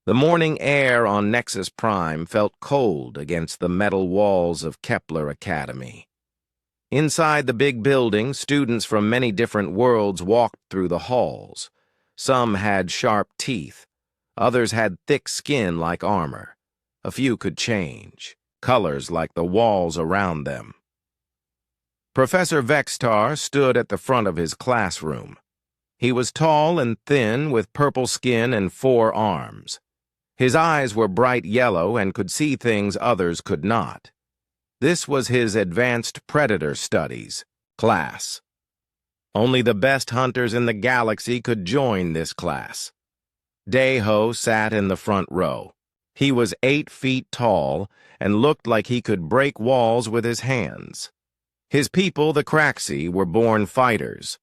The morning air on Nexus Prime felt cold against the metal walls of Kepler Academy. Inside the big building, students from many different worlds walked through the halls. Some had sharp teeth. Others had thick skin like armor. A few could change, colors like the walls around them. Professor Vextar stood at the front of his classroom. He was tall and thin with purple skin and 4 arms. His eyes were bright yellow and could see things others could not. This was his Advanced Predator Studies class. Only the best hunters in the galaxy could join this class. Deho sat in the front row. He was 8 feet tall and looked like he could break walls with his hands. His people, the Craxi, were born fighters.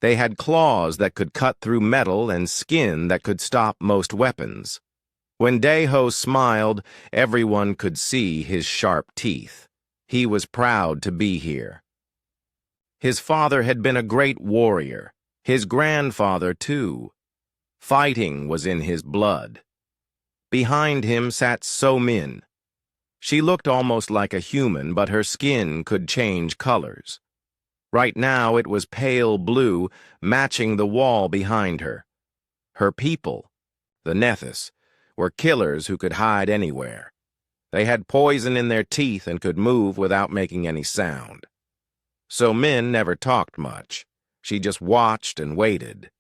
They had claws that could cut through metal and skin that could stop most weapons. When Deho smiled, everyone could see his sharp teeth. He was proud to be here. His father had been a great warrior. His grandfather, too. Fighting was in his blood. Behind him sat So-Min. She looked almost like a human, but her skin could change colors. Right now it was pale blue, matching the wall behind her. Her people, the Nethys, were killers who could hide anywhere. They had poison in their teeth and could move without making any sound. So-Min never talked much. She just watched and waited.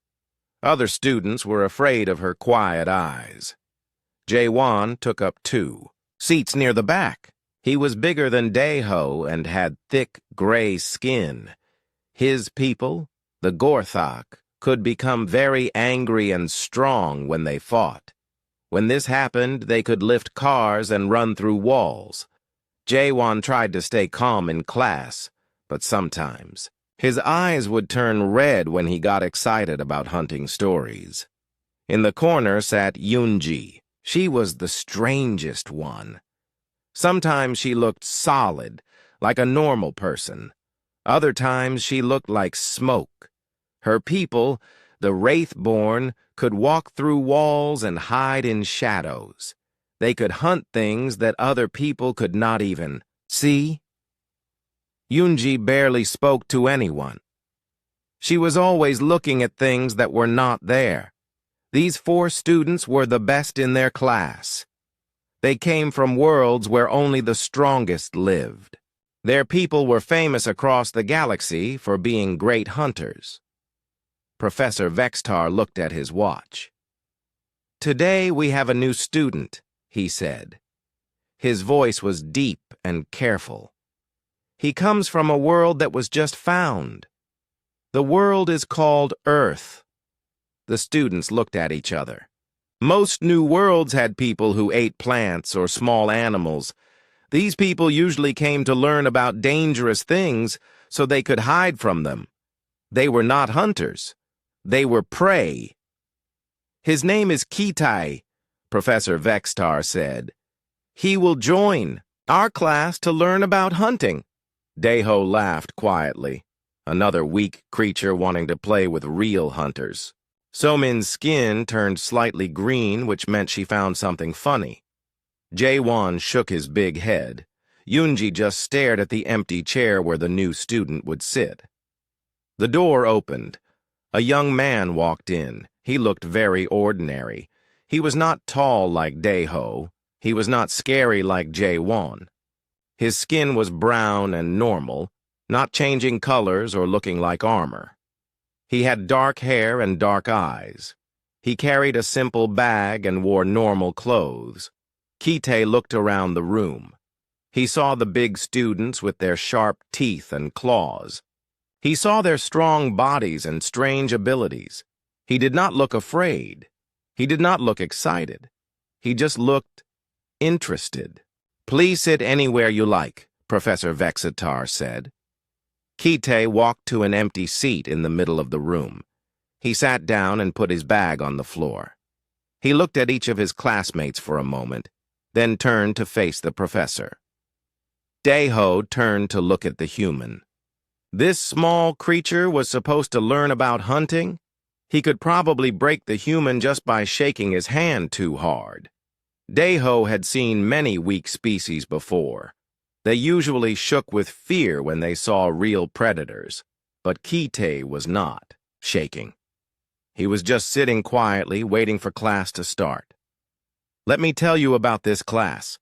Other students were afraid of her quiet eyes. Jaewon took up 2 seats near the back. He was bigger than Deho and had thick gray skin. His people, the Gorthok, could become very angry and strong when they fought. When this happened, they could lift cars and run through walls. Jaewon tried to stay calm in class, but sometimes his eyes would turn red when he got excited about hunting stories. In the corner sat Yoonji. She was the strangest one. Sometimes she looked solid, like a normal person. Other times she looked like smoke. Her people, the Wraithborn, could walk through walls and hide in shadows. They could hunt things that other people could not even see. Yoonji barely spoke to anyone. She was always looking at things that were not there. These 4 students were the best in their class. They came from worlds where only the strongest lived. Their people were famous across the galaxy for being great hunters. Professor Vextar looked at his watch. "Today we have a new student," he said. His voice was deep and careful. "He comes from a world that was just found. The world is called Earth." The students looked at each other. Most new worlds had people who ate plants or small animals. These people usually came to learn about dangerous things so they could hide from them. They were not hunters. They were prey. "His name is Kite," Professor Vextar said. "He will join our class to learn about hunting." Deho laughed quietly, another weak creature wanting to play with real hunters. So-Min's skin turned slightly green, which meant she found something funny. Jaewon shook his big head. Yoonji just stared at the empty chair where the new student would sit. The door opened. A young man walked in. He looked very ordinary. He was not tall like Deho. He was not scary like Jaewon. His skin was brown and normal, not changing colors or looking like armor. He had dark hair and dark eyes. He carried a simple bag and wore normal clothes. Kite looked around the room. He saw the big students with their sharp teeth and claws. He saw their strong bodies and strange abilities. He did not look afraid. He did not look excited. He just looked interested. "Please sit anywhere you like," Professor Vextar said. Kite walked to an empty seat in the middle of the room. He sat down and put his bag on the floor. He looked at each of his classmates for a moment, then turned to face the professor. Deho turned to look at the human. This small creature was supposed to learn about hunting? He could probably break the human just by shaking his hand too hard. Deho had seen many weak species before. They usually shook with fear when they saw real predators, but Kite was not shaking. He was just sitting quietly, waiting for class to start. "Let me tell you about this class,"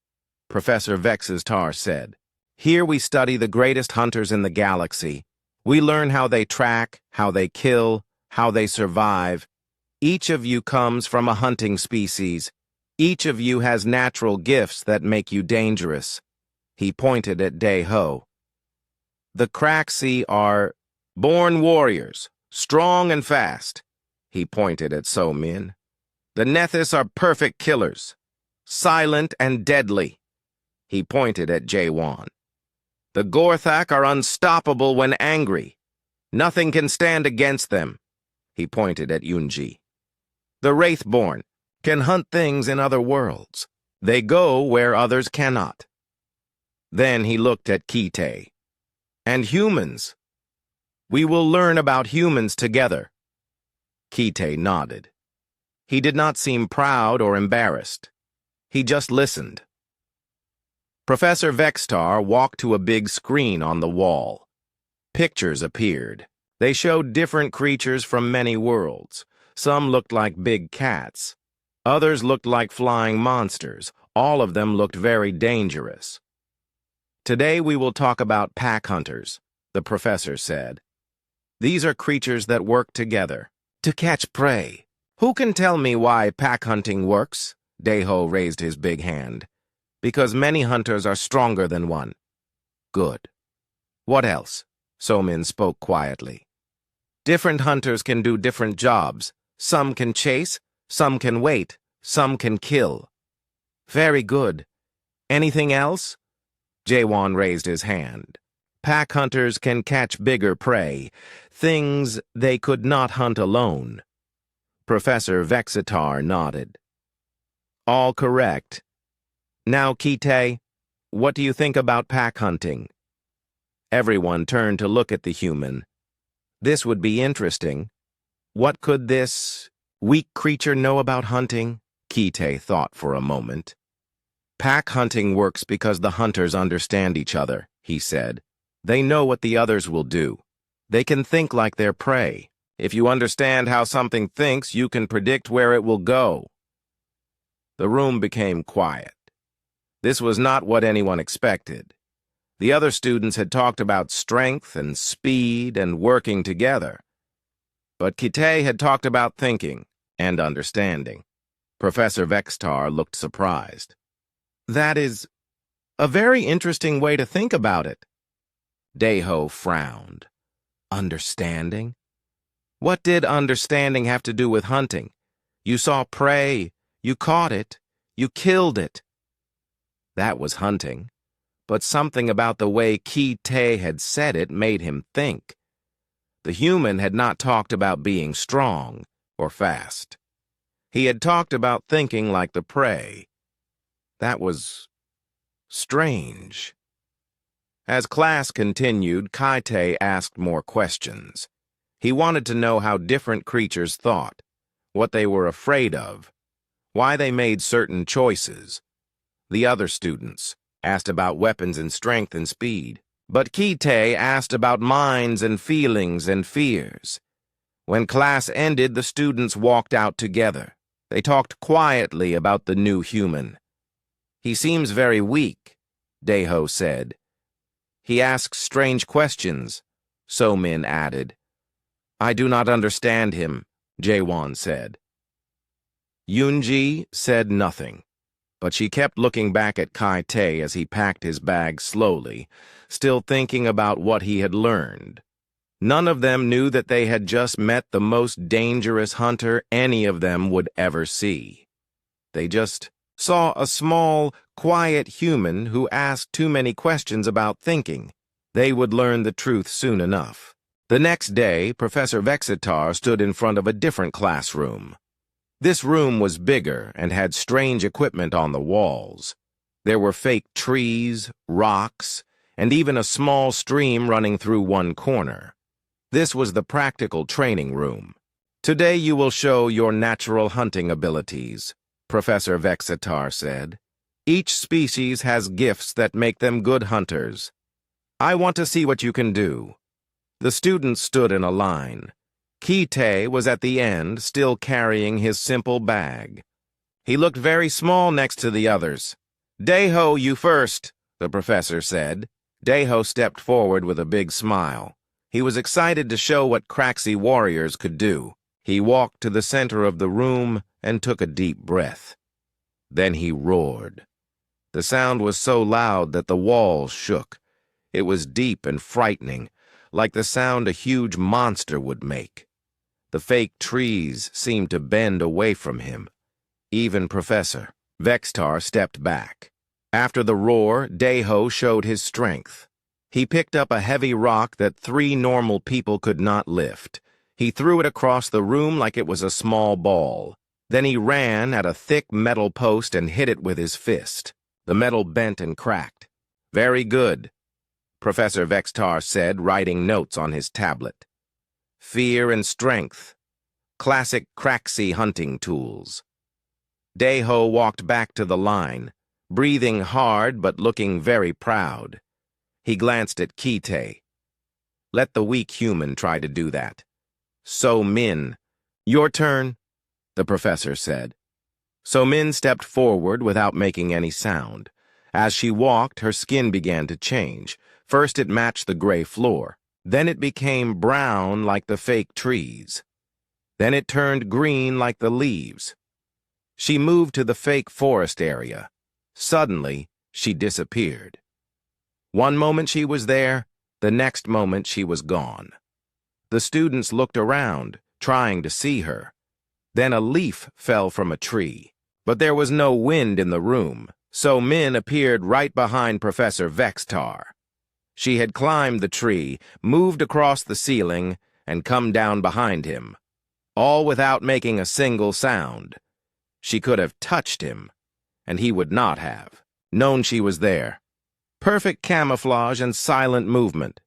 Professor Vexistar said. "Here we study the greatest hunters in the galaxy. We learn how they track, how they kill, how they survive. Each of you comes from a hunting species. Each of you has natural gifts that make you dangerous." He pointed at Deho. "The Craxi are born warriors, strong and fast." He pointed at So-Min. "The Nethys are perfect killers, silent and deadly." He pointed at Jaewon. "The Gorthak are unstoppable when angry. Nothing can stand against them." He pointed at Yunji. "The Wraithborn can hunt things in other worlds. They go where others cannot." Then he looked at Kite. "And humans. We will learn about humans together." Kite nodded. He did not seem proud or embarrassed. He just listened. Professor Vextar walked to a big screen on the wall. Pictures appeared. They showed different creatures from many worlds. Some looked like big cats. Others looked like flying monsters. All of them looked very dangerous. "Today we will talk about pack hunters," the professor said. "These are creatures that work together to catch prey." "Who can tell me why pack hunting works?" Deho raised his big hand. "Because many hunters are stronger than one." "Good. What else?" So-Min spoke quietly. "Different hunters can do different jobs. Some can chase, some can wait, some can kill." "Very good. Anything else?" Jaewon raised his hand. "Pack hunters can catch bigger prey, things they could not hunt alone." Professor Vexitar nodded. "All correct. Now, Kite, what do you think about pack hunting?" Everyone turned to look at the human. This would be interesting. What could this weak creature know about hunting? Kite thought for a moment. "Pack hunting works because the hunters understand each other," he said. "They know what the others will do. They can think like their prey. If you understand how something thinks, you can predict where it will go." The room became quiet. This was not what anyone expected. The other students had talked about strength and speed and working together. But Kite had talked about thinking and understanding. Professor Vextar looked surprised. "That is a very interesting way to think about it." Deho frowned. "Understanding? What did understanding have to do with hunting? You saw prey, you caught it, you killed it." That was hunting. But something about the way Kite had said it made him think. The human had not talked about being strong or fast. He had talked about thinking like the prey. That was strange. As class continued, Kite asked more questions. He wanted to know how different creatures thought, what they were afraid of, why they made certain choices. The other students asked about weapons and strength and speed, but Kite asked about minds and feelings and fears. When class ended, the students walked out together. They talked quietly about the new human. "He seems very weak," Deho said. "He asks strange questions," So-Min added. "I do not understand him," Jaewon said. Yunji said nothing, but she kept looking back at Kite as he packed his bag slowly, still thinking about what he had learned. None of them knew that they had just met the most dangerous hunter any of them would ever see. They just saw a small, quiet human who asked too many questions about thinking. They would learn the truth soon enough. The next day, Professor Vexitar stood in front of a different classroom. This room was bigger and had strange equipment on the walls. There were fake trees, rocks, and even a small stream running through one corner. This was the practical training room. Today you will show your natural hunting abilities, Professor Vexitar said. Each species has gifts that make them good hunters. I want to see what you can do. The students stood in a line. Kite was at the end, still carrying his simple bag. He looked very small next to the others. Deho, you first, the professor said. Deho stepped forward with a big smile. He was excited to show what Craxy warriors could do. He walked to the center of the room and took a deep breath. Then he roared. The sound was so loud that the walls shook. It was deep and frightening, like the sound a huge monster would make. The fake trees seemed to bend away from him. Even Professor Vexitar stepped back. After the roar, Deho showed his strength. He picked up a heavy rock that 3 normal people could not lift. He threw it across the room like it was a small ball. Then he ran at a thick metal post and hit it with his fist. The metal bent and cracked. Very good, Professor Vexitar said, writing notes on his tablet. Fear and strength. Classic Craxy hunting tools. Deho walked back to the line, breathing hard but looking very proud. He glanced at Kite. Let the weak human try to do that. So Min, your turn, the professor said. So Min stepped forward without making any sound. As she walked, her skin began to change. First it matched the gray floor. Then it became brown like the fake trees. Then it turned green like the leaves. She moved to the fake forest area. Suddenly, she disappeared. One moment she was there, the next moment she was gone. The students looked around, trying to see her. Then a leaf fell from a tree. But there was no wind in the room, so Min appeared right behind Professor Vexitar. She had climbed the tree, moved across the ceiling, and come down behind him, all without making a single sound. She could have touched him, and he would not have known she was there. Perfect camouflage and silent movement,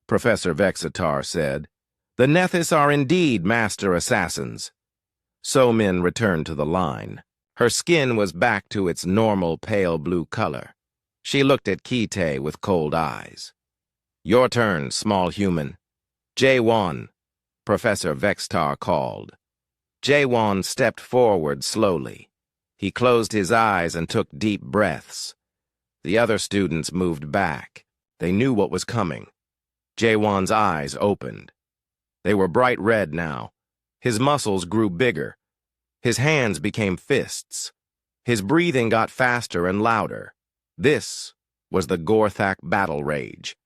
Professor Vexitar said. The Nethys are indeed master assassins. So Min returned to the line. Her skin was back to its normal pale blue color. She looked at Kite with cold eyes. Your turn, small human. Jaewon, Professor Vexitar called. Jaewon stepped forward slowly. He closed his eyes and took deep breaths. The other students moved back. They knew what was coming. Jaewon's eyes opened. They were bright red now. His muscles grew bigger. His hands became fists. His breathing got faster and louder. This was the Gorthak battle rage.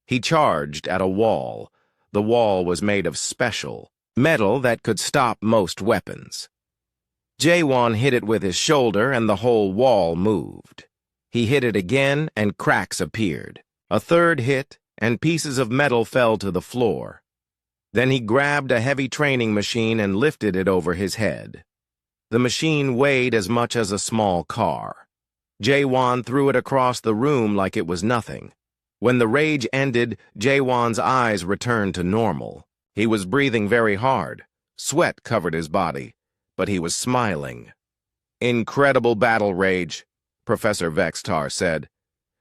He charged at a wall. The wall was made of special metal that could stop most weapons. Jaewon hit it with his shoulder and the whole wall moved. He hit it again and cracks appeared. A third hit and pieces of metal fell to the floor. Then he grabbed a heavy training machine and lifted it over his head. The machine weighed as much as a small car. Jaewon threw it across the room like it was nothing. When the rage ended, Jaewon's eyes returned to normal. He was breathing very hard. Sweat covered his body, but he was smiling. Incredible battle rage, Professor Vexitar said.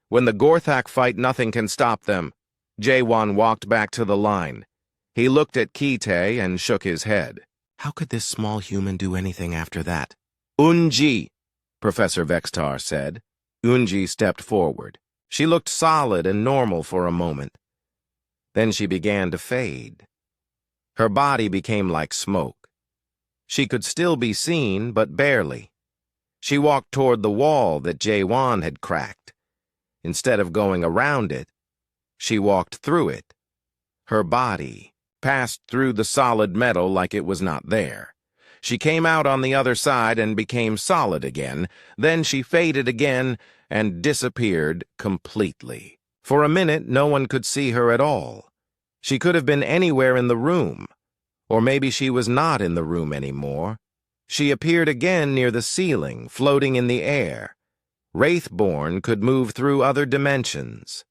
When the Gorthak fight, nothing can stop them. Jaewon walked back to the line. He looked at Kite and shook his head. How could this small human do anything after that? Unji, Professor Vexitar said. Unji stepped forward. She looked solid and normal for a moment. Then she began to fade. Her body became like smoke. She could still be seen, but barely. She walked toward the wall that Jaewon had cracked. Instead of going around it, she walked through it. Her body passed through the solid metal like it was not there. She came out on the other side and became solid again. Then she faded again and disappeared completely. For a minute, no one could see her at all. She could have been anywhere in the room. Or maybe she was not in the room anymore. She appeared again near the ceiling, floating in the air. Wraithborn could move through other dimensions.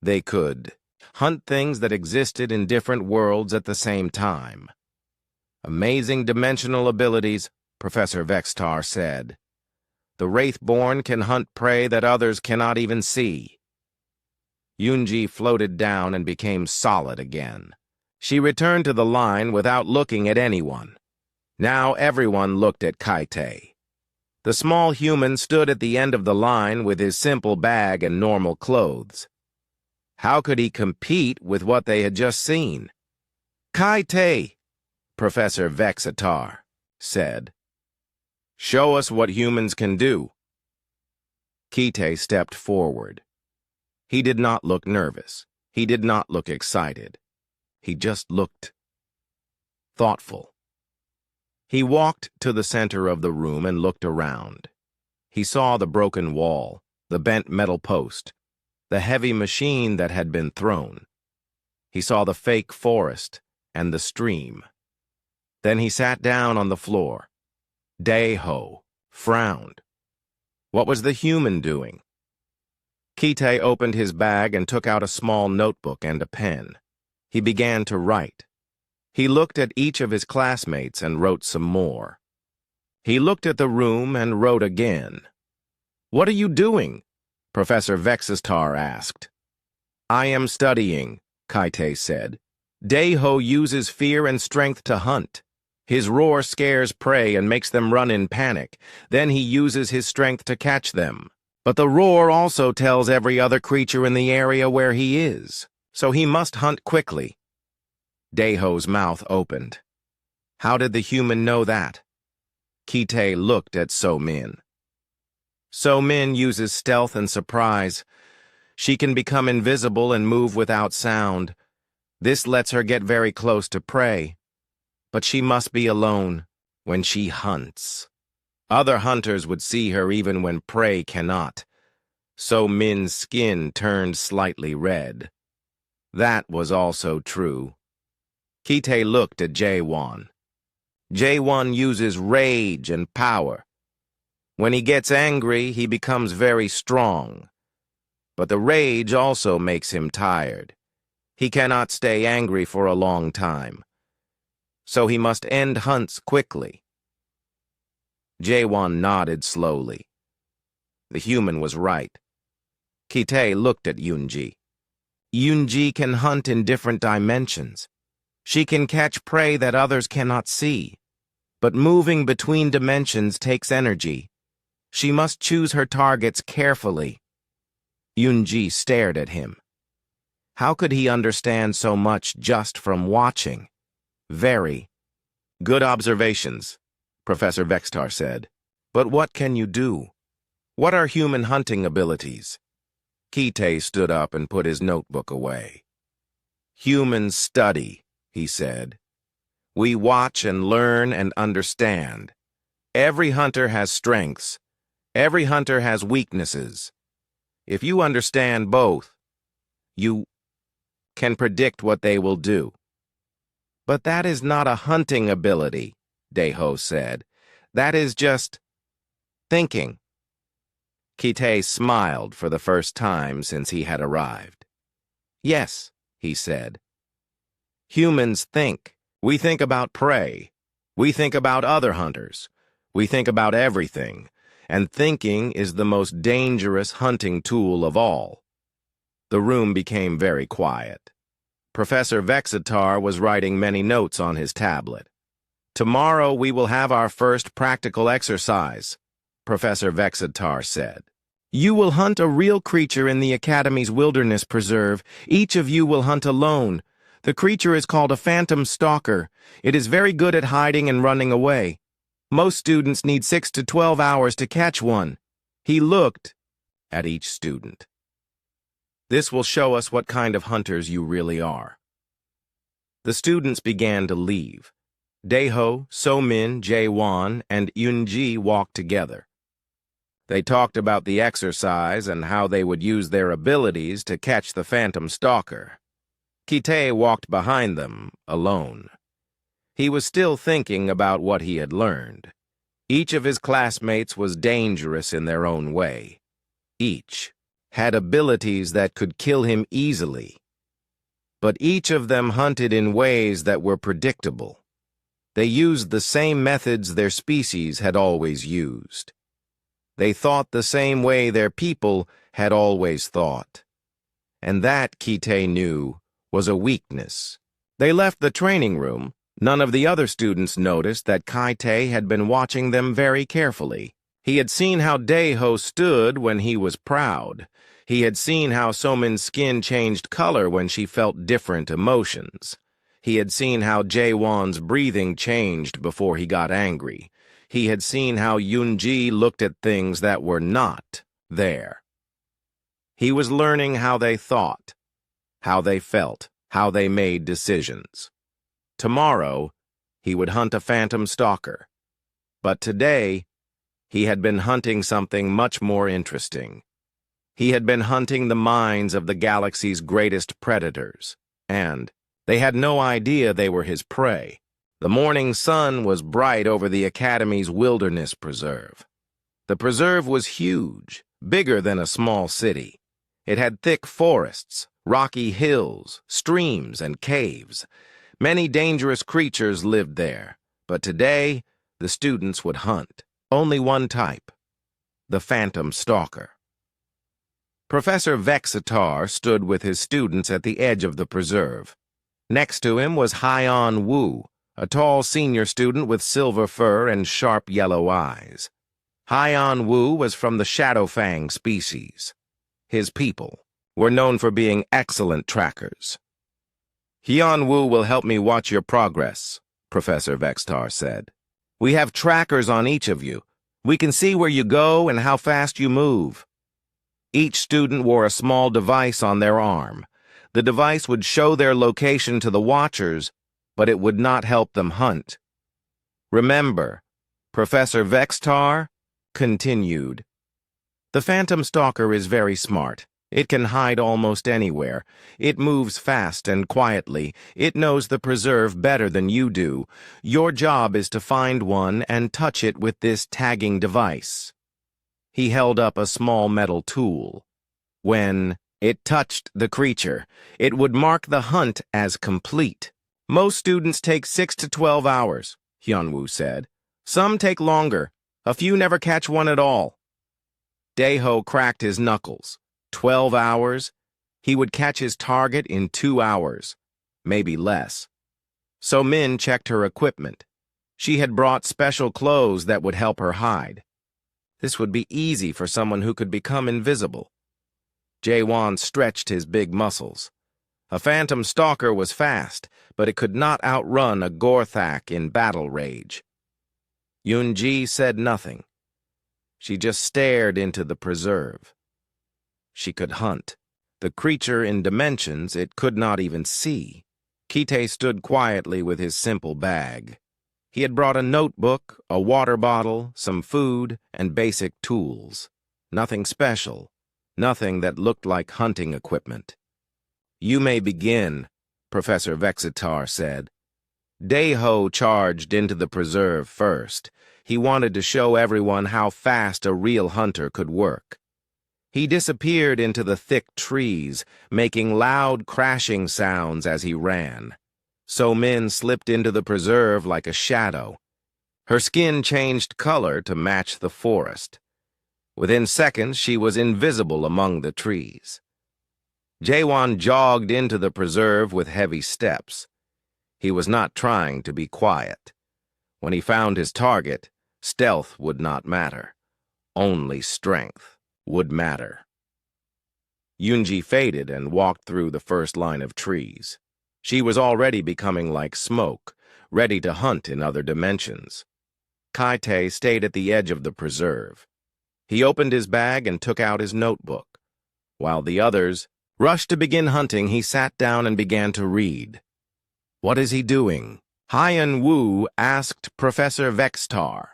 They could hunt things that existed in different worlds at the same time. Amazing dimensional abilities, Professor Vextar said. The Wraithborn can hunt prey that others cannot even see. Yunji floated down and became solid again. She returned to the line without looking at anyone. Now everyone looked at Kite. The small human stood at the end of the line with his simple bag and normal clothes. How could he compete with what they had just seen? Kite, Professor Vexatar said. Show us what humans can do. Kite stepped forward. He did not look nervous. He did not look excited. He just looked thoughtful. He walked to the center of the room and looked around. He saw the broken wall, the bent metal post, the heavy machine that had been thrown. He saw the fake forest and the stream. Then he sat down on the floor. Daiho frowned. What was the human doing? Kite opened his bag and took out a small notebook and a pen. He began to write. He looked at each of his classmates and wrote some more. He looked at the room and wrote again. What are you doing? Professor Vexistar asked. I am studying, Kite said. Daiho uses fear and strength to hunt. His roar scares prey and makes them run in panic. Then he uses his strength to catch them. But the roar also tells every other creature in the area where he is, so he must hunt quickly. Daiho's mouth opened. How did the human know that? Kite looked at So-Min. So-Min uses stealth and surprise. She can become invisible and move without sound. This lets her get very close to prey. But she must be alone when she hunts. Other hunters would see her even when prey cannot. So-Min's skin turned slightly red. That was also true. Kite looked at Jaewon. Jaewon uses rage and power. When he gets angry, he becomes very strong. But the rage also makes him tired. He cannot stay angry for a long time. So he must end hunts quickly. Jaewon nodded slowly. The human was right. Kite looked at Yunji. Yunji can hunt in different dimensions. She can catch prey that others cannot see. But moving between dimensions takes energy. She must choose her targets carefully. Yunji stared at him. How could he understand so much just from watching? Very good observations, Professor Vextar said. But what can you do? What are human hunting abilities? Kite stood up and put his notebook away. Humans study, he said. We watch and learn and understand. Every hunter has strengths. Every hunter has weaknesses. If you understand both, you can predict what they will do. But that is not a hunting ability, Daiho said. That is just thinking. Kite smiled for the first time since he had arrived. Yes, he said. Humans think. We think about prey. We think about other hunters. We think about everything. And thinking is the most dangerous hunting tool of all. The room became very quiet. Professor Vexatar was writing many notes on his tablet. Tomorrow we will have our first practical exercise, Professor Vexatar said. You will hunt a real creature in the Academy's wilderness preserve. Each of you will hunt alone. The creature is called a phantom stalker. It is very good at hiding and running away. Most students need 6 to 12 hours to catch one. He looked at each student. This will show us what kind of hunters you really are. The students began to leave. Daiho, So-Min, Jaewon, and Yunji walked together. They talked about the exercise and how they would use their abilities to catch the phantom stalker. Kite walked behind them, alone. He was still thinking about what he had learned. Each of his classmates was dangerous in their own way. Each had abilities that could kill him easily. But each of them hunted in ways that were predictable. They used the same methods their species had always used. They thought the same way their people had always thought. And that, Kite knew, was a weakness. They left the training room. None of the other students noticed that Kite had been watching them very carefully. He had seen how Daeho stood when he was proud. He had seen how Somin's skin changed color when she felt different emotions. He had seen how Jaewon's breathing changed before he got angry. He had seen how Yoonji looked at things that were not there. He was learning how they thought, how they felt, how they made decisions. Tomorrow, he would hunt a phantom stalker. But today, he had been hunting something much more interesting. He had been hunting the minds of the galaxy's greatest predators, and they had no idea they were his prey. The morning sun was bright over the Academy's wilderness preserve. The preserve was huge, bigger than a small city. It had thick forests, rocky hills, streams, and caves. Many dangerous creatures lived there, but today the students would hunt. Only one type, the phantom stalker. Professor Vexitar stood with his students at the edge of the preserve. Next to him was Hyeon Woo, a tall senior student with silver fur and sharp yellow eyes. Hyeon Woo was from the Shadowfang species. His people were known for being excellent trackers. Hyeon Woo will help me watch your progress, Professor Vexitar said. We have trackers on each of you. We can see where you go and how fast you move. Each student wore a small device on their arm. The device would show their location to the watchers, but it would not help them hunt. Remember, Professor Vexitar continued. The phantom stalker is very smart. It can hide almost anywhere. It moves fast and quietly. It knows the preserve better than you do. Your job is to find one and touch it with this tagging device. He held up a small metal tool. When it touched the creature, it would mark the hunt as complete. Most students take 6 to 12 hours, Hyunwoo said. Some take longer. A few never catch one at all. Daeho cracked his knuckles. 12 hours? He would catch his target in 2 hours, maybe less. So Min checked her equipment. She had brought special clothes that would help her hide. This would be easy for someone who could become invisible. Jaewon stretched his big muscles. A phantom stalker was fast, but it could not outrun a Gorthak in battle rage. Yoonji said nothing. She just stared into the preserve. She could hunt. The creature in dimensions it could not even see. Kite stood quietly with his simple bag. He had brought a notebook, a water bottle, some food, and basic tools. Nothing special. Nothing that looked like hunting equipment. You may begin, Professor Vexitar said. Daeho charged into the preserve first. He wanted to show everyone how fast a real hunter could work. He disappeared into the thick trees, making loud crashing sounds as he ran. So Min slipped into the preserve like a shadow. Her skin changed color to match the forest. Within seconds, she was invisible among the trees. Jaewon jogged into the preserve with heavy steps. He was not trying to be quiet. When he found his target, stealth would not matter. Only strength would matter. Yoonji faded and walked through the first line of trees. She was already becoming like smoke, ready to hunt in other dimensions. Kite stayed at the edge of the preserve. He opened his bag and took out his notebook. While the others rushed to begin hunting, he sat down and began to read. What is he doing? Hyeon Woo asked Professor Vexitar.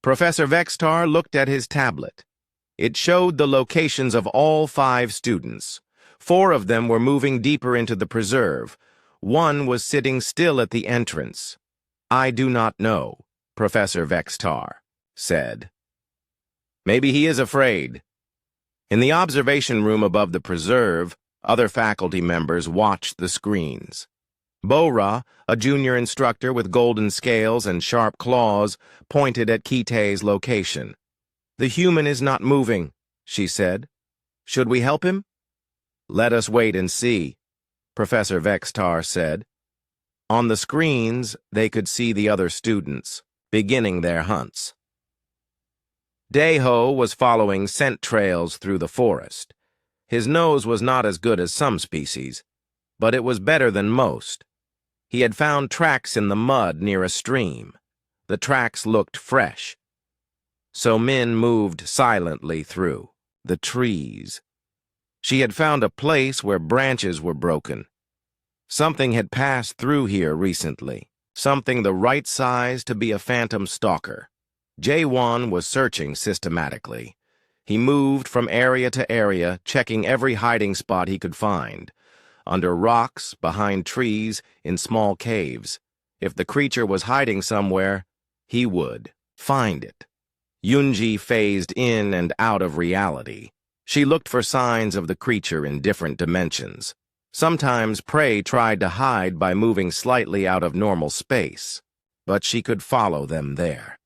Professor Vexitar looked at his tablet. It showed the locations of all 5 students. 4 of them were moving deeper into the preserve. 1 was sitting still at the entrance. I do not know, Professor Vexitar said. Maybe he is afraid. In the observation room above the preserve, other faculty members watched the screens. Bora, a junior instructor with golden scales and sharp claws, pointed at Kite's location. "The human is not moving," she said. "Should we help him?" "Let us wait and see," Professor Vextar said. On the screens, they could see the other students, beginning their hunts. Daeho was following scent trails through the forest. His nose was not as good as some species, but it was better than most. He had found tracks in the mud near a stream. The tracks looked fresh. So Min moved silently through the trees. She had found a place where branches were broken. Something had passed through here recently, something the right size to be a phantom stalker. Jaewon was searching systematically. He moved from area to area, checking every hiding spot he could find. Under rocks, behind trees, in small caves. If the creature was hiding somewhere, he would find it. Yoonji phased in and out of reality. She looked for signs of the creature in different dimensions. Sometimes prey tried to hide by moving slightly out of normal space, but she could follow them there.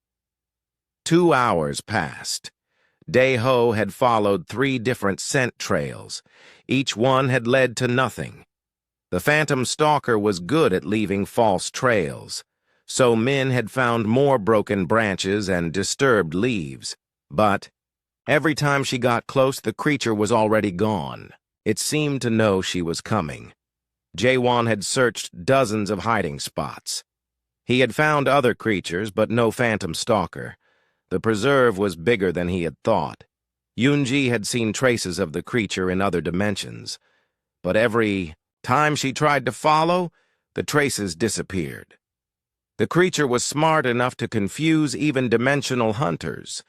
2 hours passed. Daeho had followed 3 different scent trails. Each one had led to nothing. The phantom stalker was good at leaving false trails, so Min had found more broken branches and disturbed leaves. But every time she got close, the creature was already gone. It seemed to know she was coming. Jaewon had searched dozens of hiding spots. He had found other creatures, but no phantom stalker. The preserve was bigger than he had thought. Yoonji had seen traces of the creature in other dimensions, but every time she tried to follow, the traces disappeared. The creature was smart enough to confuse even dimensional hunters,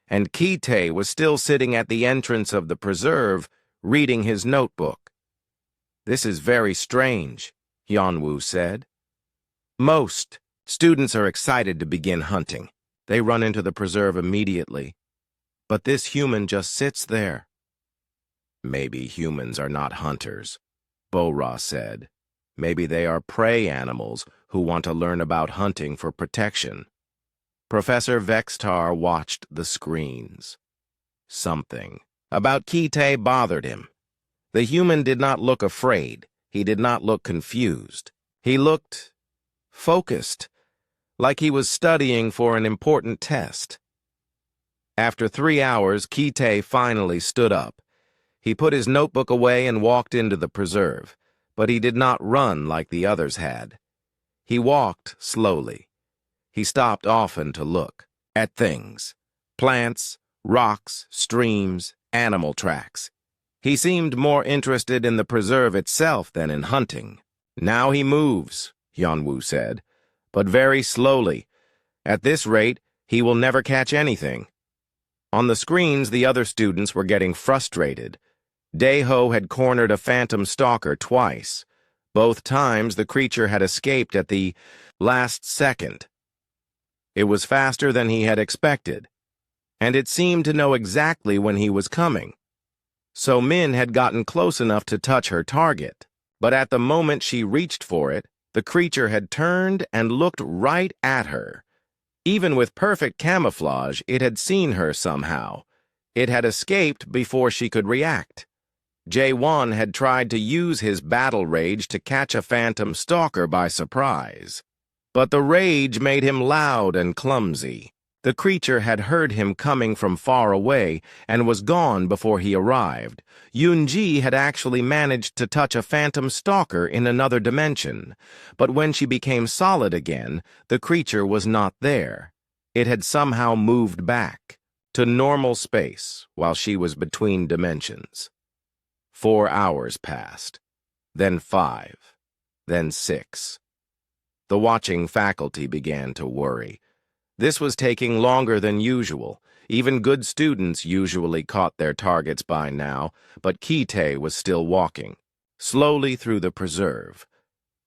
and Kite was still sitting at the entrance of the preserve, reading his notebook. "This is very strange," Hyunwoo said. "Most students are excited to begin hunting. They run into the preserve immediately. But this human just sits there." "Maybe humans are not hunters," Bora said. "Maybe they are prey animals who want to learn about hunting for protection." Professor Vextar watched the screens. Something about Kite bothered him. The human did not look afraid. He did not look confused. He looked focused, like he was studying for an important test. After 3 hours, Kite finally stood up. He put his notebook away and walked into the preserve, but he did not run like the others had. He walked slowly. He stopped often to look at things: plants, rocks, streams, animal tracks. He seemed more interested in the preserve itself than in hunting. "Now he moves," Hyunwoo said, "but very slowly. At this rate, he will never catch anything." On the screens, the other students were getting frustrated. Daeho had cornered a phantom stalker twice. Both times, the creature had escaped at the last second. It was faster than he had expected, and it seemed to know exactly when he was coming. So Min had gotten close enough to touch her target, but at the moment she reached for it, the creature had turned and looked right at her. Even with perfect camouflage, it had seen her somehow. It had escaped before she could react. Jaewon had tried to use his battle rage to catch a phantom stalker by surprise. But the rage made him loud and clumsy. The creature had heard him coming from far away and was gone before he arrived. Yoonji had actually managed to touch a phantom stalker in another dimension, but when she became solid again, the creature was not there. It had somehow moved back to normal space while she was between dimensions. 4 hours passed, then 5, then 6. The watching faculty began to worry. This was taking longer than usual. Even good students usually caught their targets by now, but Kite was still walking, slowly through the preserve.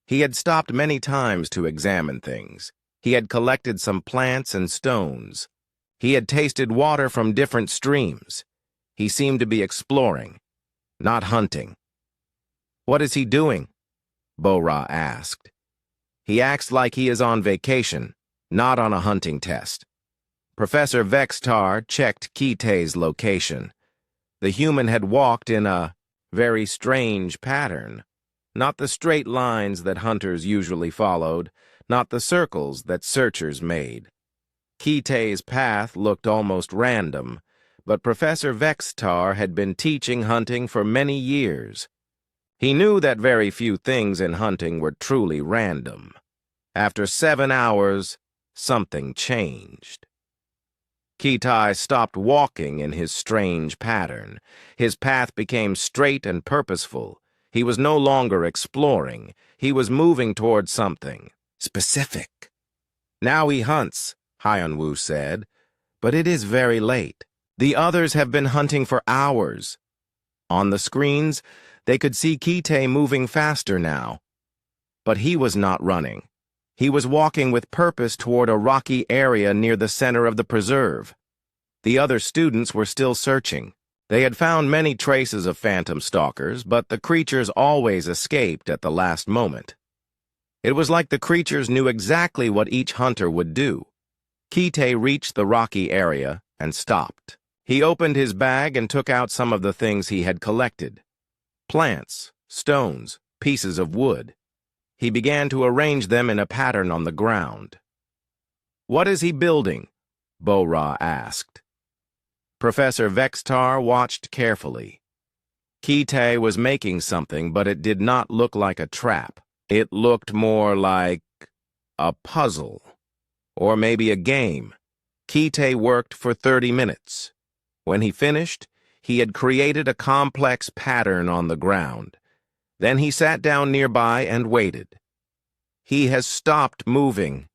He had stopped many times to examine things. He had collected some plants and stones. He had tasted water from different streams. He seemed to be exploring, not hunting. "What is he doing?" Bo-Ra asked. He acts like he is on vacation, not on a hunting test. Professor Vextar checked Kite's location. The human had walked in a very strange pattern. Not the straight lines that hunters usually followed, not the circles that searchers made. Kite's path looked almost random, but Professor Vextar had been teaching hunting for many years. He knew that very few things in hunting were truly random. After 7 hours, something changed. Kite stopped walking in his strange pattern. His path became straight and purposeful. He was no longer exploring. He was moving toward something specific. Now he hunts, Hyunwoo said, but it is very late. The others have been hunting for hours. On the screens, they could see Kite moving faster now. But he was not running. He was walking with purpose toward a rocky area near the center of the preserve. The other students were still searching. They had found many traces of phantom stalkers, but the creatures always escaped at the last moment. It was like the creatures knew exactly what each hunter would do. Kite reached the rocky area and stopped. He opened his bag and took out some of the things he had collected. Plants, stones, pieces of wood. He began to arrange them in a pattern on the ground. "What is he building?" Bo-Ra asked. Professor Vextar watched carefully. Kite was making something, but it did not look like a trap. It looked more like a puzzle, or maybe a game. Kite worked for 30 minutes. When he finished, he had created a complex pattern on the ground. Then he sat down nearby and waited. "He has stopped moving,"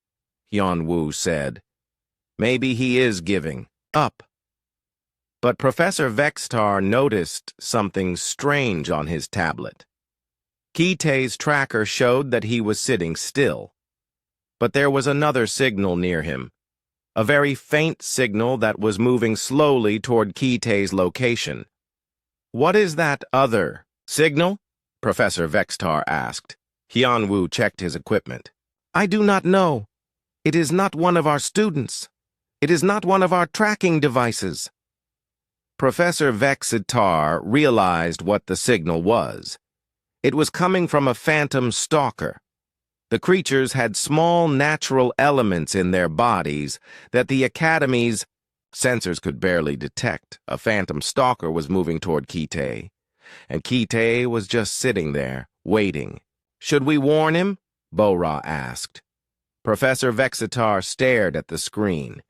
Hyunwoo said. "Maybe he is giving up." But Professor Vextar noticed something strange on his tablet. Kite's tracker showed that he was sitting still. But there was another signal near him, a very faint signal that was moving slowly toward Kite's location. "What is that other signal?" Professor Vextar asked. Hyunwoo checked his equipment. "I do not know. It is not one of our students. It is not one of our tracking devices." Professor Vextar realized what the signal was. It was coming from a phantom stalker. The creatures had small natural elements in their bodies that the Academy's sensors could barely detect. A phantom stalker was moving toward Kite, and Kite was just sitting there, waiting. "Should we warn him?" Bo-Ra asked. Professor Vextar stared at the screen.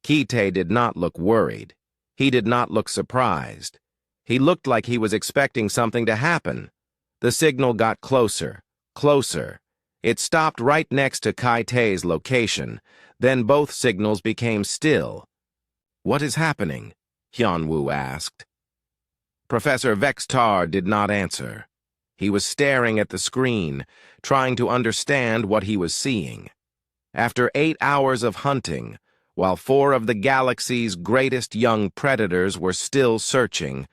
Kite did not look worried. He did not look surprised. He looked like he was expecting something to happen. The signal got closer, closer. It stopped right next to Kite's location. Then both signals became still. "What is happening?" Hyunwoo asked. Professor Vextar did not answer. He was staring at the screen, trying to understand what he was seeing. After 8 hours of hunting, while 4 of the galaxy's greatest young predators were still searching,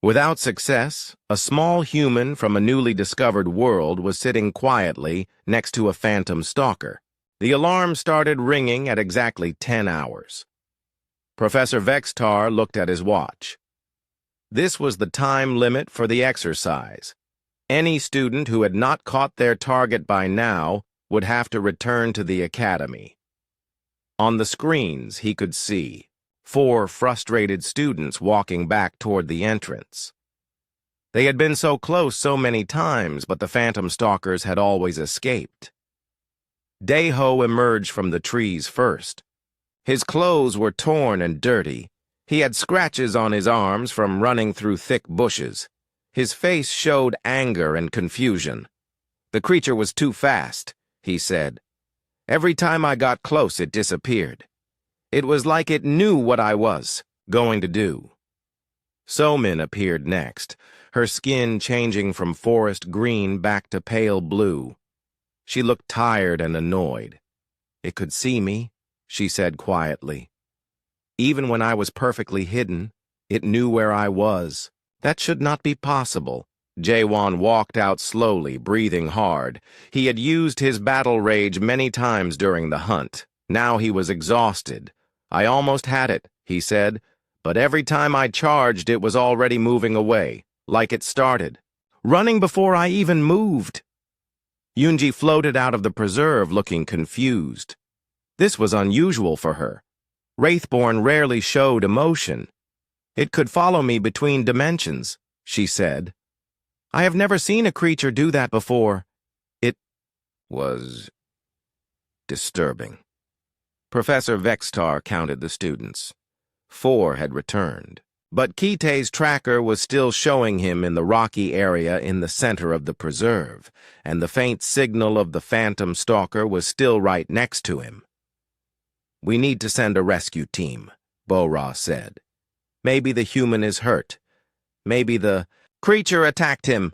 without success, a small human from a newly discovered world was sitting quietly next to a phantom stalker. The alarm started ringing at exactly 10 hours. Professor Vextar looked at his watch. This was the time limit for the exercise. Any student who had not caught their target by now would have to return to the academy. On the screens, he could see 4 frustrated students walking back toward the entrance. They had been so close so many times, but the phantom stalkers had always escaped. Daeho emerged from the trees first. His clothes were torn and dirty. He had scratches on his arms from running through thick bushes. His face showed anger and confusion. "The creature was too fast," he said. "Every time I got close, it disappeared. It was like it knew what I was going to do." Somin appeared next, her skin changing from forest green back to pale blue. She looked tired and annoyed. "It could see me," she said quietly. "Even when I was perfectly hidden, it knew where I was. That should not be possible. Jaewon walked out slowly, breathing hard. He had used his battle rage many times during the hunt. Now he was exhausted. "I almost had it," he said, "but every time I charged it was already moving away, like it started. Running before I even moved." Yoonji floated out of the preserve looking confused. This was unusual for her. Wraithborn rarely showed emotion. "It could follow me between dimensions," she said. "I have never seen a creature do that before." It was disturbing. Professor Vextar counted the students. 4 had returned. But Kite's tracker was still showing him in the rocky area in the center of the preserve, and the faint signal of the phantom stalker was still right next to him. "We need to send a rescue team," Bo-Ra said. "Maybe the human is hurt. Maybe the creature attacked him."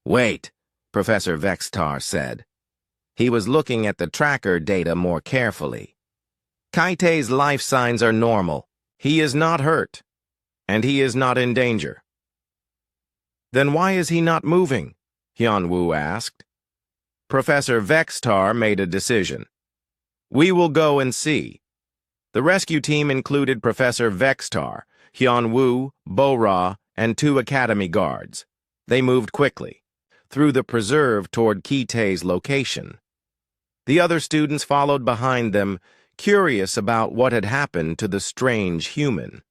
"Wait," Professor Vextar said. He was looking at the tracker data more carefully. "Kite's life signs are normal. He is not hurt, and he is not in danger." "Then why is he not moving?" Hyunwoo asked. Professor Vextar made a decision. "We will go and see." The rescue team included Professor Vextar, Hyunwoo, Bo-Ra, and 2 Academy guards. They moved quickly, through the preserve toward Kite's location. The other students followed behind them, curious about what had happened to the strange human.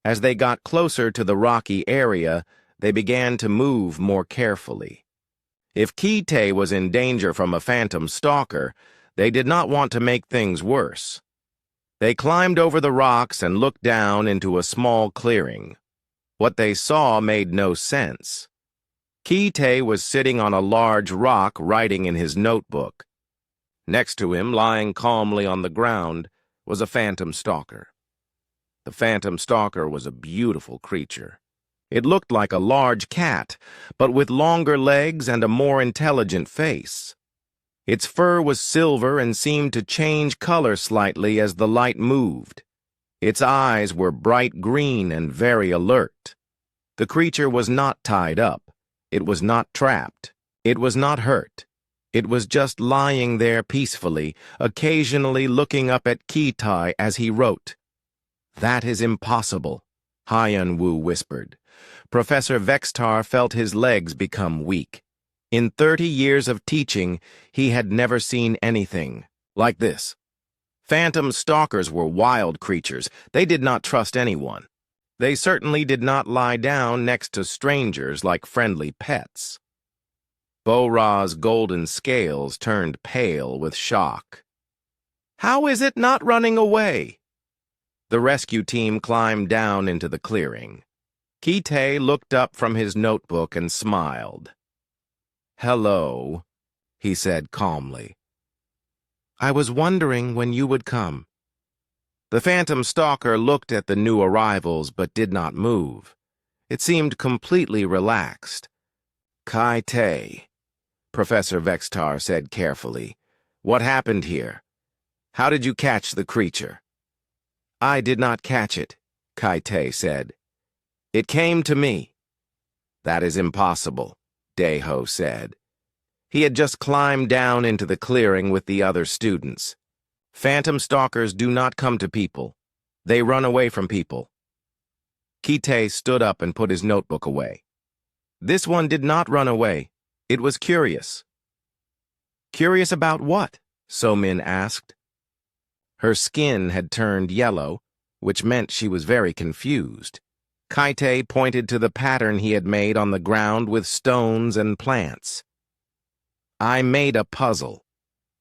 As they got closer to the rocky area, they began to move more carefully. If Kite was in danger from a phantom stalker, they did not want to make things worse. They climbed over the rocks and looked down into a small clearing. What they saw made no sense. Kite was sitting on a large rock writing in his notebook. Next to him, lying calmly on the ground, was a phantom stalker. The phantom stalker was a beautiful creature. It looked like a large cat, but with longer legs and a more intelligent face. Its fur was silver and seemed to change color slightly as the light moved. Its eyes were bright green and very alert. The creature was not tied up. It was not trapped. It was not hurt. It was just lying there peacefully, occasionally looking up at Kite as he wrote. "That is impossible," Hyunwoo whispered. Professor Vextar felt his legs become weak. In 30 years of teaching, he had never seen anything like this. Phantom stalkers were wild creatures. They did not trust anyone. They certainly did not lie down next to strangers like friendly pets. Bo-Ra's golden scales turned pale with shock. "How is it not running away?" The rescue team climbed down into the clearing. Kite looked up from his notebook and smiled. "Hello," he said calmly. "I was wondering when you would come." The phantom stalker looked at the new arrivals but did not move. It seemed completely relaxed. "Kite," Professor Vextar said carefully. "What happened here? How did you catch the creature?" "I did not catch it," Kite said. "It came to me." "That is impossible," Daeho said. He had just climbed down into the clearing with the other students. Phantom stalkers do not come to people. They run away from people. Kite stood up and put his notebook away. This one did not run away. It was curious. "Curious about what?" So-min asked. Her skin had turned yellow, which meant she was very confused. Kite pointed to the pattern he had made on the ground with stones and plants. "I made a puzzle.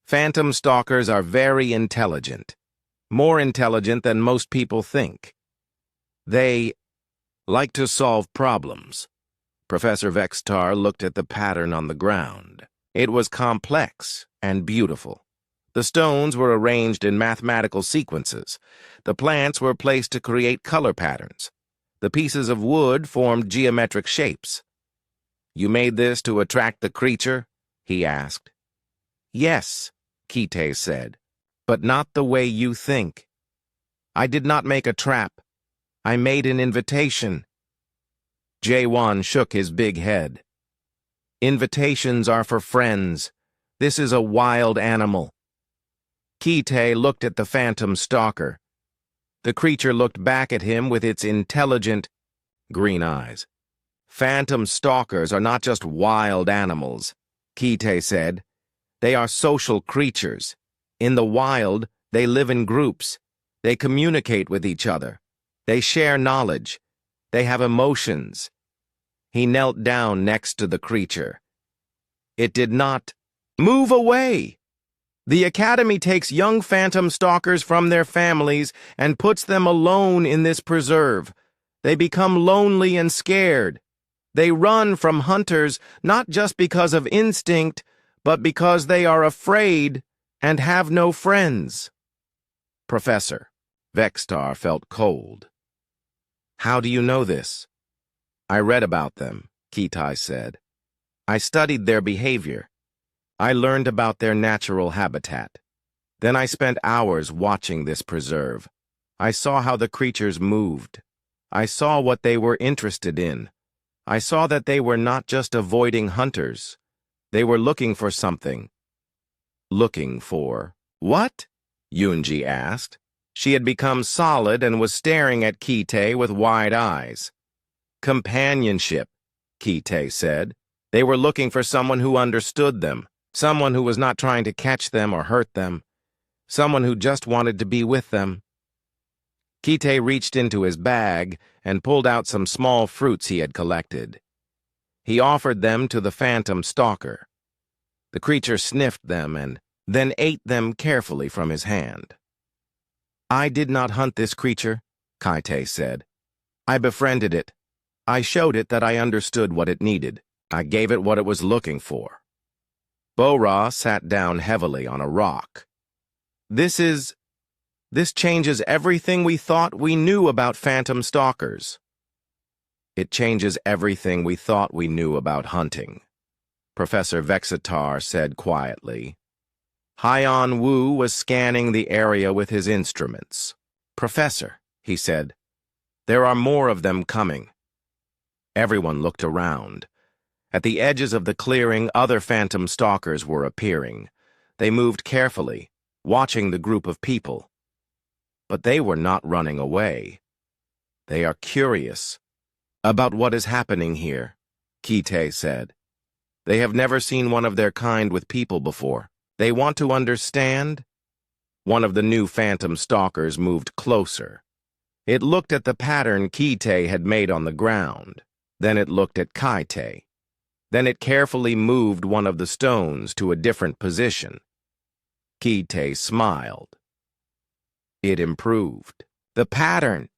Phantom stalkers are very intelligent, more intelligent than most people think. They like to solve problems." Professor Vextar looked at the pattern on the ground. It was complex and beautiful. The stones were arranged in mathematical sequences. The plants were placed to create color patterns. The pieces of wood formed geometric shapes. "You made this to attract the creature?" he asked. "Yes," Kite said, "but not the way you think. I did not make a trap. I made an invitation." Jaewon shook his big head. Invitations are for friends. This is a wild animal. Kite looked at the phantom stalker. The creature looked back at him with its intelligent green eyes. Phantom stalkers are not just wild animals, Kite said. They are social creatures. In the wild, they live in groups. They communicate with each other. They share knowledge. They have emotions. He knelt down next to the creature. It did not move away. The Academy takes young phantom stalkers from their families and puts them alone in this preserve. They become lonely and scared. They run from hunters not just because of instinct, but because they are afraid and have no friends. Professor Vextar felt cold. How do you know this? I read about them, Kite said. I studied their behavior. I learned about their natural habitat. Then I spent hours watching this preserve. I saw how the creatures moved. I saw what they were interested in. I saw that they were not just avoiding hunters. They were looking for something. Looking for what? Yunji asked. She had become solid and was staring at Kite with wide eyes. Companionship, Kite said. They were looking for someone who understood them, someone who was not trying to catch them or hurt them, someone who just wanted to be with them. Kite reached into his bag and pulled out some small fruits he had collected. He offered them to the phantom stalker. The creature sniffed them and then ate them carefully from his hand. I did not hunt this creature, Kite said. I befriended it. I showed it that I understood what it needed. I gave it what it was looking for. Bora sat down heavily on a rock. This changes everything we thought we knew about phantom stalkers. It changes everything we thought we knew about hunting, Professor Vexatar said quietly. Haiyan Wu was scanning the area with his instruments. Professor, he said, there are more of them coming. Everyone looked around. At the edges of the clearing, other phantom stalkers were appearing. They moved carefully, watching the group of people. But they were not running away. They are curious about what is happening here, Kite said. They have never seen one of their kind with people before. They want to understand. One of the new phantom stalkers moved closer. It looked at the pattern Kite had made on the ground. Then it looked at Kite. Then it carefully moved one of the stones to a different position. Kite smiled. It improved. The pattern.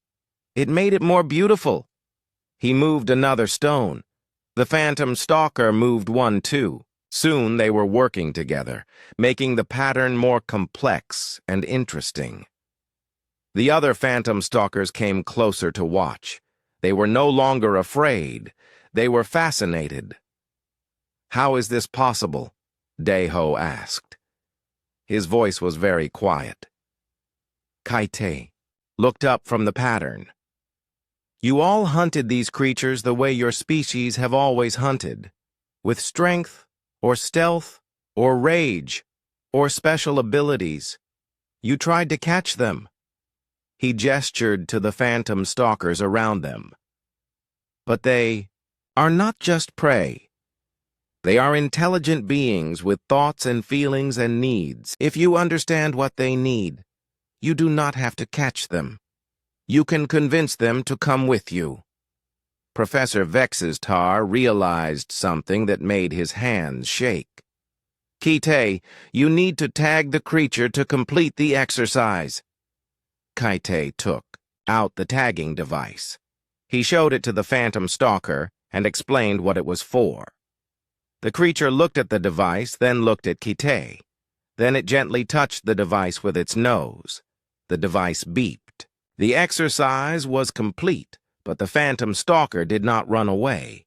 It made it more beautiful. He moved another stone. The phantom stalker moved one too. Soon they were working together, making the pattern more complex and interesting. The other phantom stalkers came closer to watch. They were no longer afraid. They were fascinated. How is this possible? Daiho asked. His voice was very quiet. Kite looked up from the pattern. You all hunted these creatures the way your species have always hunted, with strength, or stealth, or rage, or special abilities. You tried to catch them. He gestured to the phantom stalkers around them. But they are not just prey. They are intelligent beings with thoughts and feelings and needs. If you understand what they need, you do not have to catch them. You can convince them to come with you. Professor Vexatar realized something that made his hands shake. Kite, you need to tag the creature to complete the exercise. Kite took out the tagging device. He showed it to the phantom stalker and explained what it was for. The creature looked at the device, then looked at Kite. Then it gently touched the device with its nose. The device beeped. The exercise was complete, but the phantom stalker did not run away.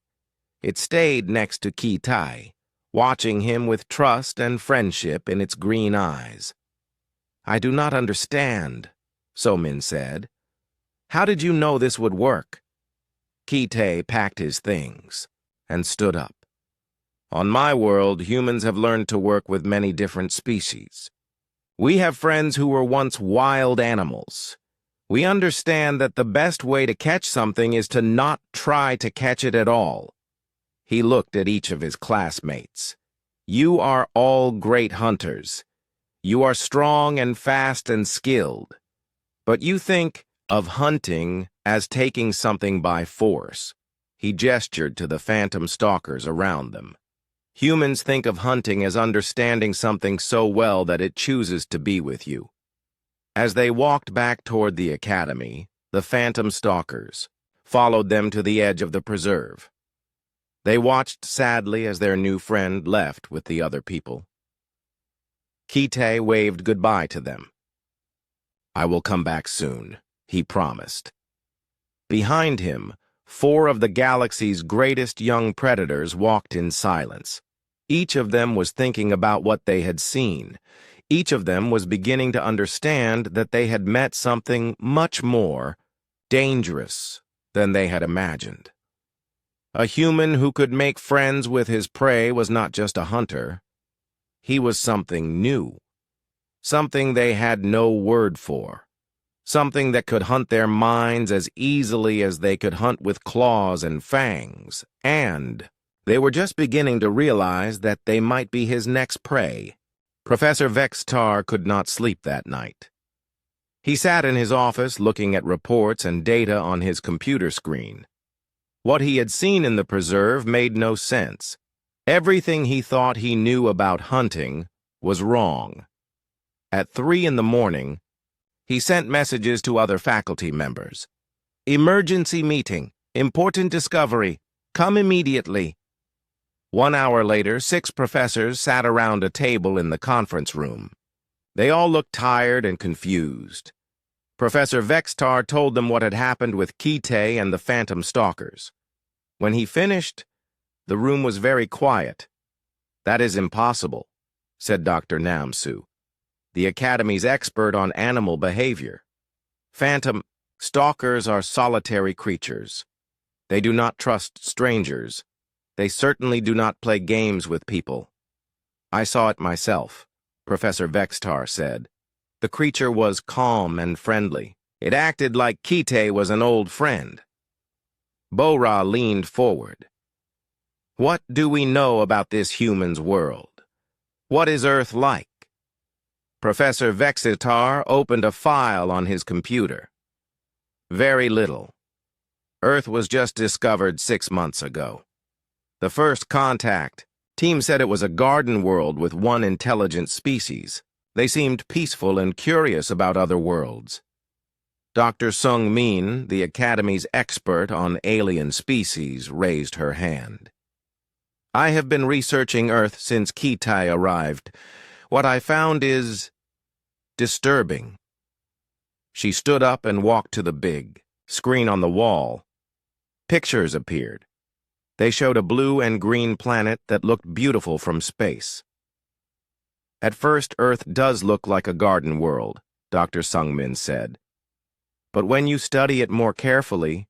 It stayed next to Kite, watching him with trust and friendship in its green eyes. I do not understand, Somin said. How did you know this would work? Kite packed his things and stood up. On my world, humans have learned to work with many different species. We have friends who were once wild animals. We understand that the best way to catch something is to not try to catch it at all. He looked at each of his classmates. You are all great hunters. You are strong and fast and skilled. But you think of hunting as taking something by force. He gestured to the phantom stalkers around them. Humans think of hunting as understanding something so well that it chooses to be with you. As they walked back toward the academy, the phantom stalkers followed them to the edge of the preserve. They watched sadly as their new friend left with the other people. Kite waved goodbye to them. I will come back soon, he promised. Behind him, 4 of the galaxy's greatest young predators walked in silence. Each of them was thinking about what they had seen. Each of them was beginning to understand that they had met something much more dangerous than they had imagined. A human who could make friends with his prey was not just a hunter. He was something new, something they had no word for, something that could hunt their minds as easily as they could hunt with claws and fangs, and they were just beginning to realize that they might be his next prey. Professor Vextar could not sleep that night. He sat in his office looking at reports and data on his computer screen. What he had seen in the preserve made no sense. Everything he thought he knew about hunting was wrong. At 3 in the morning, he sent messages to other faculty members. Emergency meeting. Important discovery. Come immediately. 1 hour later, 6 professors sat around a table in the conference room. They all looked tired and confused. Professor Vextar told them what had happened with Kite and the phantom stalkers. When he finished, the room was very quiet. That is impossible, said Dr. Namsu, the Academy's expert on animal behavior. Phantom stalkers are solitary creatures. They do not trust strangers. They certainly do not play games with people. I saw it myself, Professor Vextar said. The creature was calm and friendly. It acted like Kite was an old friend. Bora leaned forward. What do we know about this human's world? What is Earth like? Professor Vexitar opened a file on his computer. Very little. Earth was just discovered 6 months ago. The first contact, team said it was a garden world with 1 intelligent species. They seemed peaceful and curious about other worlds. Dr. Sung Min, the Academy's expert on alien species, raised her hand. I have been researching Earth since Kite arrived. What I found is disturbing. She stood up and walked to the big screen on the wall. Pictures appeared. They showed a blue and green planet that looked beautiful from space. At first, Earth does look like a garden world, Dr. Sungmin said. But when you study it more carefully,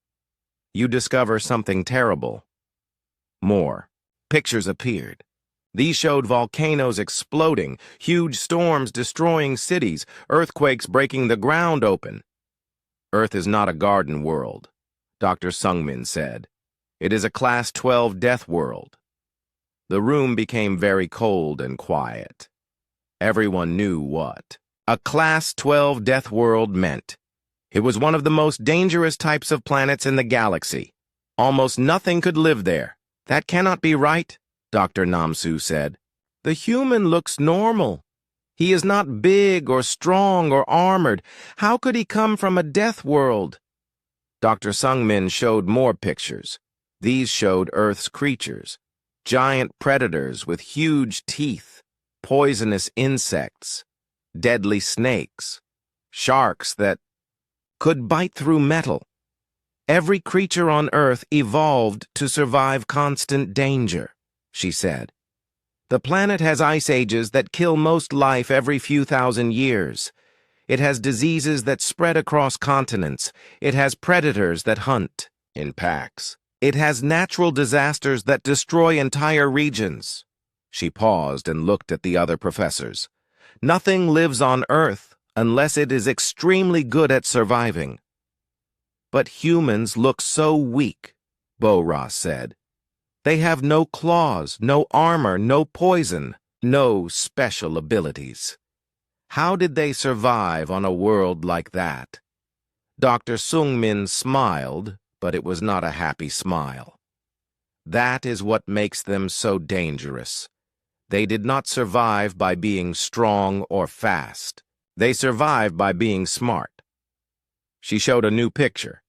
you discover something terrible. More. Pictures appeared. These showed volcanoes exploding, huge storms destroying cities, earthquakes breaking the ground open. Earth is not a garden world, Dr. Sungmin said. It is a Class 12 death world. The room became very cold and quiet. Everyone knew what a Class 12 death world meant. It was one of the most dangerous types of planets in the galaxy. Almost nothing could live there. That cannot be right, Dr. Namsu said. The human looks normal. He is not big or strong or armored. How could he come from a death world? Dr. Sungmin showed more pictures. These showed Earth's creatures, giant predators with huge teeth, poisonous insects, deadly snakes, sharks that could bite through metal. Every creature on Earth evolved to survive constant danger, she said. The planet has ice ages that kill most life every few thousand years. It has diseases that spread across continents. It has predators that hunt in packs. It has natural disasters that destroy entire regions. She paused and looked at the other professors. Nothing lives on Earth unless it is extremely good at surviving. But humans look so weak, Bo-Ra said. They have no claws, no armor, no poison, no special abilities. How did they survive on a world like that? Dr. Sung-min smiled, but it was not a happy smile. That is what makes them so dangerous. They did not survive by being strong or fast. They survived by being smart. She showed a new picture.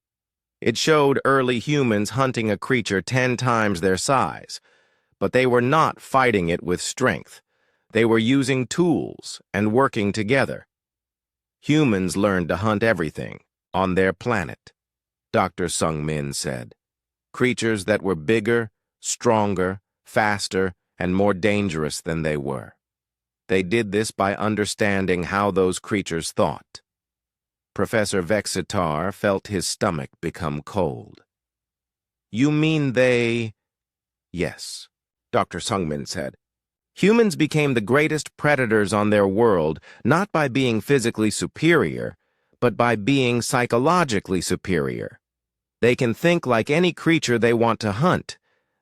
It showed early humans hunting a creature 10 times their size, but they were not fighting it with strength. They were using tools and working together. Humans learned to hunt everything on their planet, Dr. Sung-min said. Creatures that were bigger, stronger, faster, and more dangerous than they were. They did this by understanding how those creatures thought. Professor Vexitar felt his stomach become cold. You mean they... Yes, Dr. Sung-min said. Humans became the greatest predators on their world, not by being physically superior, but by being psychologically superior. They can think like any creature they want to hunt.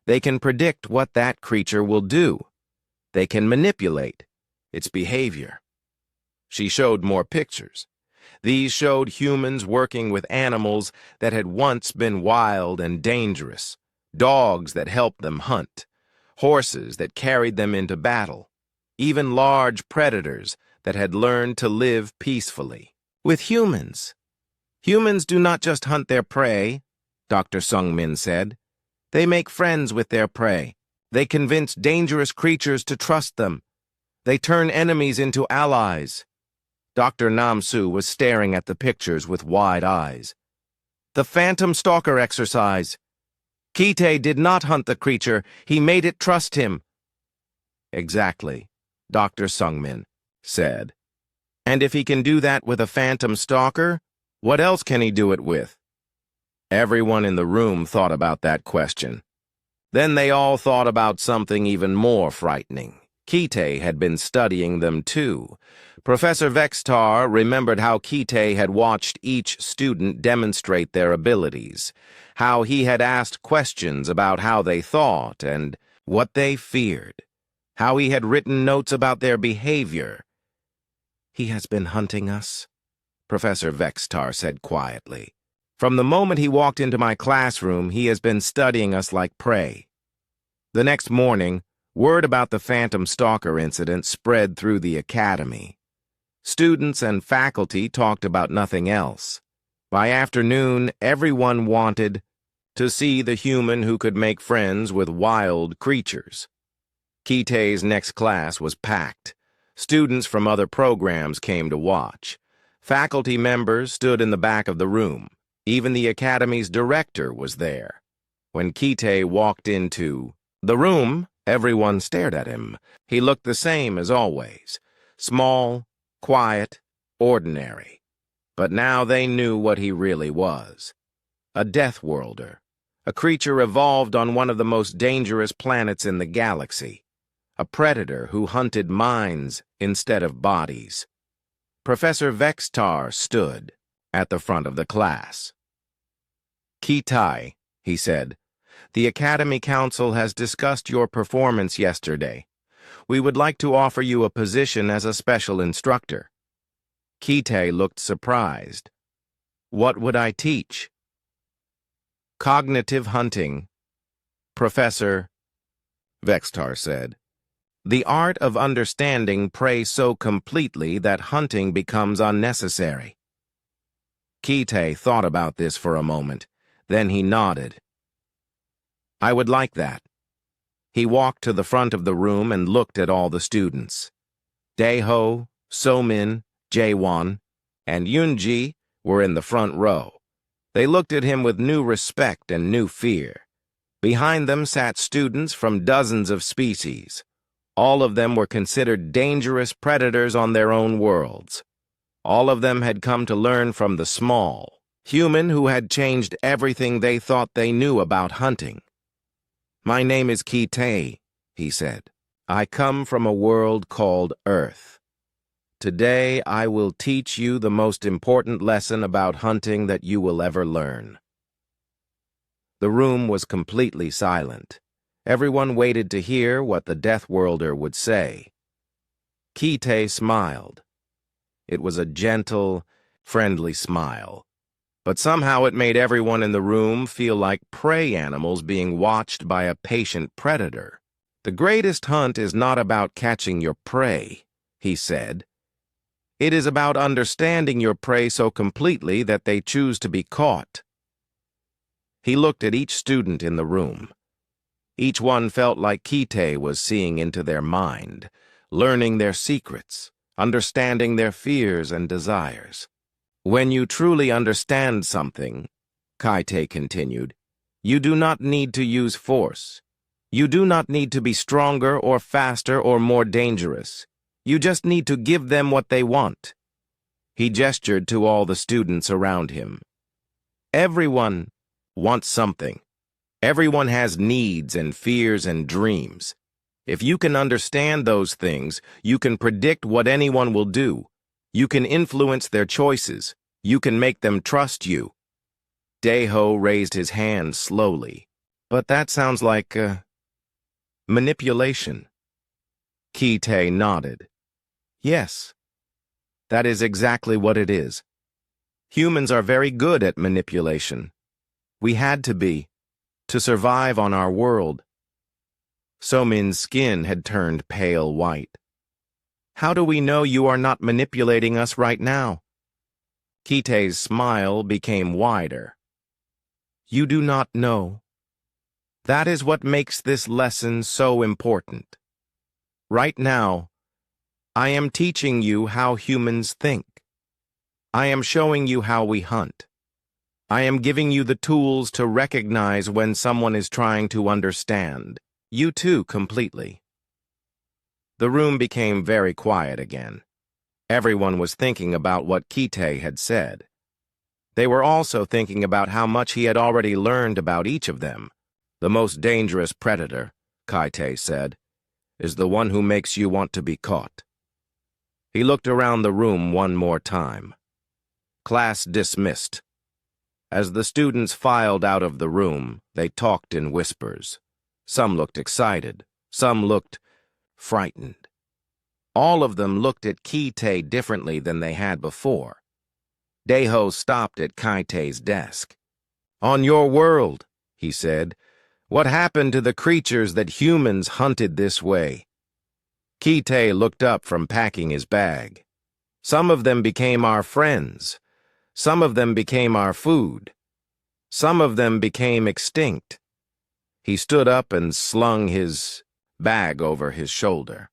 They can predict what that creature will do. They can manipulate its behavior. She showed more pictures. These showed humans working with animals that had once been wild and dangerous, dogs that helped them hunt, horses that carried them into battle, even large predators that had learned to live peacefully. With humans. Humans do not just hunt their prey, Dr. Sung-min said. They make friends with their prey. They convince dangerous creatures to trust them. They turn enemies into allies. Dr. Namsu was staring at the pictures with wide eyes. The Phantom Stalker exercise. Kite did not hunt the creature. He made it trust him. Exactly, Dr. Sung-min said. And if he can do that with a Phantom Stalker, what else can he do it with? Everyone in the room thought about that question. Then they all thought about something even more frightening. Kite had been studying them too. Professor Vexitar remembered how Kite had watched each student demonstrate their abilities, how he had asked questions about how they thought and what they feared, how he had written notes about their behavior. He has been hunting us, Professor Vexitar said quietly. From the moment he walked into my classroom, he has been studying us like prey. The next morning, word about the Phantom Stalker incident spread through the academy. Students and faculty talked about nothing else. By afternoon, everyone wanted to see the human who could make friends with wild creatures. Kite's next class was packed. Students from other programs came to watch. Faculty members stood in the back of the room. Even the academy's director was there. When Kite walked into the room, everyone stared at him. He looked the same as always. Small, quiet, ordinary. But now they knew what he really was. A Deathworlder. A creature evolved on one of the most dangerous planets in the galaxy. A predator who hunted minds instead of bodies. Professor Vexitar stood at the front of the class. Kite, he said, the Academy Council has discussed your performance yesterday. We would like to offer you a position as a special instructor. Kite looked surprised. What would I teach? Cognitive hunting, Professor Vexitar said. The art of understanding prey so completely that hunting becomes unnecessary. Kite thought about this for a moment. Then he nodded. I would like that. He walked to the front of the room and looked at all the students. Daeho, Somin, Jaewon, and Yoonji were in the front row. They looked at him with new respect and new fear. Behind them sat students from dozens of species. All of them were considered dangerous predators on their own worlds. All of them had come to learn from the small human who had changed everything they thought they knew about hunting. "My name is Kite," he said. "I come from a world called Earth. Today I will teach you the most important lesson about hunting that you will ever learn." The room was completely silent. Everyone waited to hear what the Deathworlder would say. Kite smiled. It was a gentle, friendly smile. But somehow it made everyone in the room feel like prey animals being watched by a patient predator. "The greatest hunt is not about catching your prey," he said. "It is about understanding your prey so completely that they choose to be caught." He looked at each student in the room. Each one felt like Kite was seeing into their mind, learning their secrets, understanding their fears and desires. "When you truly understand something," Kite continued, "you do not need to use force. You do not need to be stronger or faster or more dangerous. You just need to give them what they want." He gestured to all the students around him. "Everyone wants something. Everyone has needs and fears and dreams. If you can understand those things, you can predict what anyone will do. You can influence their choices. You can make them trust you." Deho raised his hand slowly. "But that sounds like, manipulation." Kite nodded. "Yes, that is exactly what it is. Humans are very good at manipulation. We had to be, to survive on our world." Somin's skin had turned pale white. "How do we know you are not manipulating us right now?" Kite's smile became wider. "You do not know. That is what makes this lesson so important. Right now, I am teaching you how humans think. I am showing you how we hunt. I am giving you the tools to recognize when someone is trying to understand you too completely." The room became very quiet again. Everyone was thinking about what Kite had said. They were also thinking about how much he had already learned about each of them. "The most dangerous predator," Kite said, "is the one who makes you want to be caught." He looked around the room one more time. Class dismissed. As the students filed out of the room, they talked in whispers. Some looked excited. Some looked frightened. All of them looked at Kite differently than they had before. Deho stopped at Kite's desk. "On your world," he said, "what happened to the creatures that humans hunted this way?" Kite looked up from packing his bag. "Some of them became our friends. Some of them became our food. Some of them became extinct." He stood up and slung his bag over his shoulder.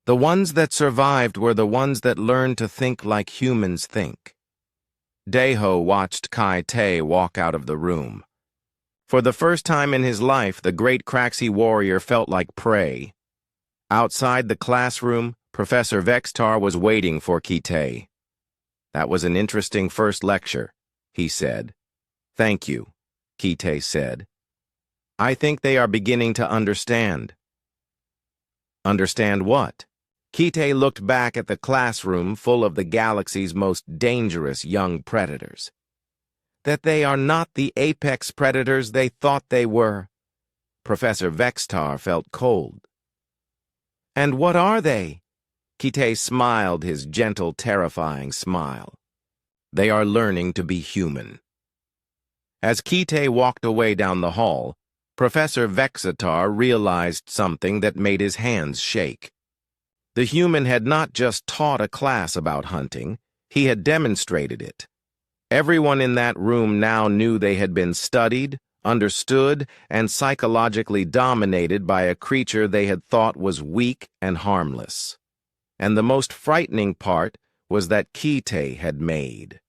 "The ones that survived were the ones that learned to think like humans think." Deho watched Kite walk out of the room. For the first time in his life, the great Craxy warrior felt like prey. Outside the classroom, Professor Vextar was waiting for Kite. "That was an interesting first lecture," he said. "Thank you," Kite said. "I think they are beginning to understand." "Understand what?" Kite looked back at the classroom full of the galaxy's most dangerous young predators. "That they are not the apex predators they thought they were." Professor Vextar felt cold. "And what are they?" Kite smiled his gentle, terrifying smile. "They are learning to be human." As Kite walked away down the hall, Professor Vexatar realized something that made his hands shake. The human had not just taught a class about hunting, he had demonstrated it. Everyone in that room now knew they had been studied, understood, and psychologically dominated by a creature they had thought was weak and harmless. And the most frightening part was that Kite had made